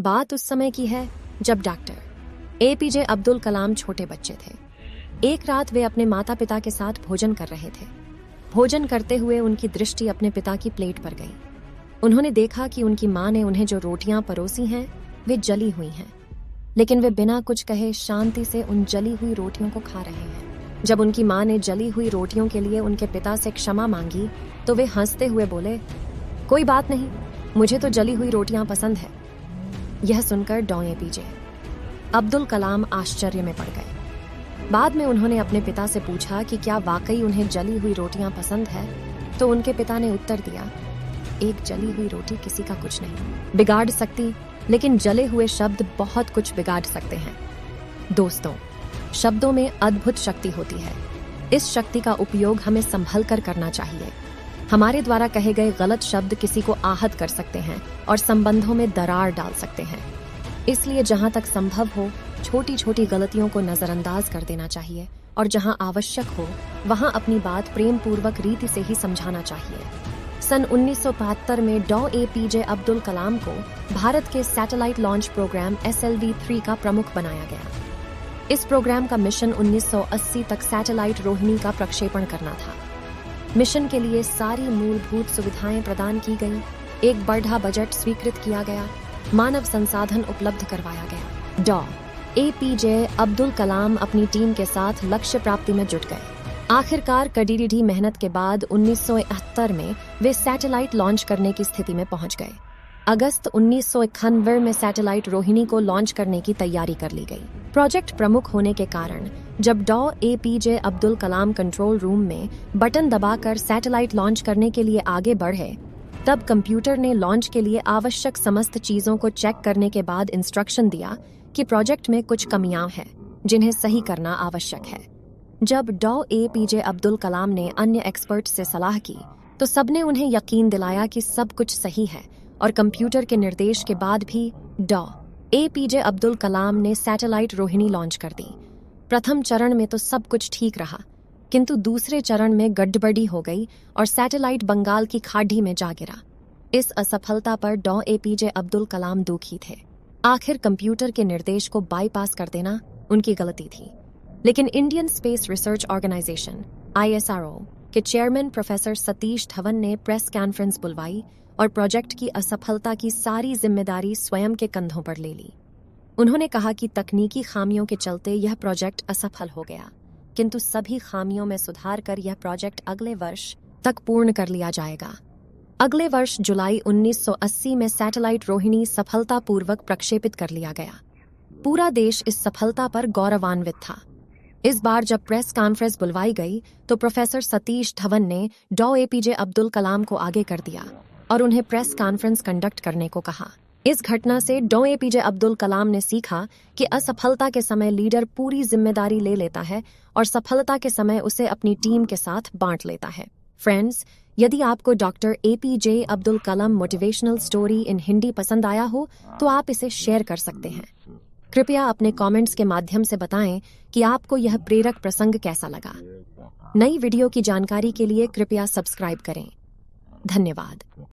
बात उस समय की है जब डॉक्टर एपीजे अब्दुल कलाम छोटे बच्चे थे। एक रात वे अपने माता पिता के साथ भोजन कर रहे थे। भोजन करते हुए उनकी दृष्टि अपने पिता की प्लेट पर गई। उन्होंने देखा कि उनकी माँ ने उन्हें जो रोटियां परोसी हैं वे जली हुई हैं, लेकिन वे बिना कुछ कहे शांति से उन जली हुई रोटियों को खा रहे हैं। जब उनकी माँ ने जली हुई रोटियों के लिए उनके पिता से क्षमा मांगी तो वे हंसते हुए बोले, कोई बात नहीं, मुझे तो जली हुई रोटियां पसंद है। यह सुनकर डॉ एपीजे अब्दुल कलाम आश्चर्य में पड़ गए। बाद में उन्होंने अपने पिता से पूछा कि क्या वाकई उन्हें जली हुई रोटियां पसंद है, तो उनके पिता ने उत्तर दिया, एक जली हुई रोटी किसी का कुछ नहीं बिगाड़ सकती, लेकिन जले हुए शब्द बहुत कुछ बिगाड़ सकते हैं। दोस्तों, शब्दों में अद्भुत शक्ति होती है। इस शक्ति का उपयोग हमें संभल कर करना चाहिए। हमारे द्वारा कहे गए गलत शब्द किसी को आहत कर सकते हैं और संबंधों में दरार डाल सकते हैं। इसलिए जहां तक संभव हो छोटी छोटी गलतियों को नजरअंदाज कर देना चाहिए और जहां आवश्यक हो वहां अपनी बात प्रेम पूर्वक रीति से ही समझाना चाहिए। सन 1975 में डॉ एपीजे अब्दुल कलाम को भारत के सैटेलाइट लॉन्च प्रोग्राम SLV-3 का प्रमुख बनाया गया। इस प्रोग्राम का मिशन 1980 तक सैटेलाइट रोहिणी का प्रक्षेपण करना था। मिशन के लिए सारी मूलभूत सुविधाएं प्रदान की गईं, एक बढ़ा बजट स्वीकृत किया गया, मानव संसाधन उपलब्ध करवाया गया। डॉ एपीजे अब्दुल कलाम अपनी टीम के साथ लक्ष्य प्राप्ति में जुट गए। आखिरकार कड़ी मेहनत के बाद 1971 में वे सैटेलाइट लॉन्च करने की स्थिति में पहुंच गए। अगस्त 1991 में सैटेलाइट रोहिणी को लॉन्च करने की तैयारी कर ली गई। प्रोजेक्ट प्रमुख होने के कारण जब डॉ APJ Abdul Kalam control room में बटन दबाकर सैटेलाइट लॉन्च करने के लिए आगे बढ़े, तब कंप्यूटर ने लॉन्च के लिए आवश्यक समस्त चीजों को चेक करने के बाद इंस्ट्रक्शन दिया कि प्रोजेक्ट में कुछ कमियां हैं जिन्हें सही करना आवश्यक है। जब डॉ एपीजे अब्दुल कलाम ने अन्य एक्सपर्ट से सलाह की तो सबने उन्हें यकीन दिलाया कि सब कुछ सही है और कंप्यूटर के निर्देश के बाद भी डॉ एपीजे अब्दुल कलाम ने सैटेलाइट रोहिणी लॉन्च कर दी। प्रथम चरण में तो सब कुछ ठीक रहा, किंतु दूसरे चरण में गड़बड़ी हो गई और सैटेलाइट बंगाल की खाड़ी में जा गिरा। इस असफलता पर डॉ एपीजे अब्दुल कलाम दुखी थे। आखिर कंप्यूटर के निर्देश को बाईपास कर देना उनकी गलती थी। लेकिन Indian space research organisation ISRO के चेयरमैन प्रोफेसर सतीश धवन ने प्रेस कॉन्फ्रेंस बुलवाई और प्रोजेक्ट की असफलता की सारी जिम्मेदारी स्वयं के कंधों पर ले ली। उन्होंने कहा कि तकनीकी खामियों के चलते यह प्रोजेक्ट असफल हो गया, किंतु सभी खामियों में सुधार कर यह प्रोजेक्ट अगले वर्ष तक पूर्ण कर लिया जाएगा। अगले वर्ष जुलाई 1980 में सैटेलाइट रोहिणी सफलतापूर्वक प्रक्षेपित कर लिया गया। पूरा देश इस सफलता पर गौरवान्वित था। इस बार जब प्रेस कॉन्फ्रेंस बुलवाई गई तो प्रोफेसर सतीश धवन ने डॉ एपीजे अब्दुल कलाम को आगे कर दिया और उन्हें प्रेस कॉन्फ्रेंस कंडक्ट करने को कहा। इस घटना से डॉ एपीजे अब्दुल कलाम ने सीखा कि असफलता के समय लीडर पूरी जिम्मेदारी ले लेता है और सफलता के समय उसे अपनी टीम के साथ बांट लेता है। फ्रेंड्स, यदि आपको doctor APJ Abdul Kalam motivational story in Hindi पसंद आया हो तो आप इसे शेयर कर सकते हैं। कृपया अपने कमेंट्स के माध्यम से बताएं कि आपको यह प्रेरक प्रसंग कैसा लगा। नई वीडियो की जानकारी के लिए कृपया सब्सक्राइब करें। धन्यवाद।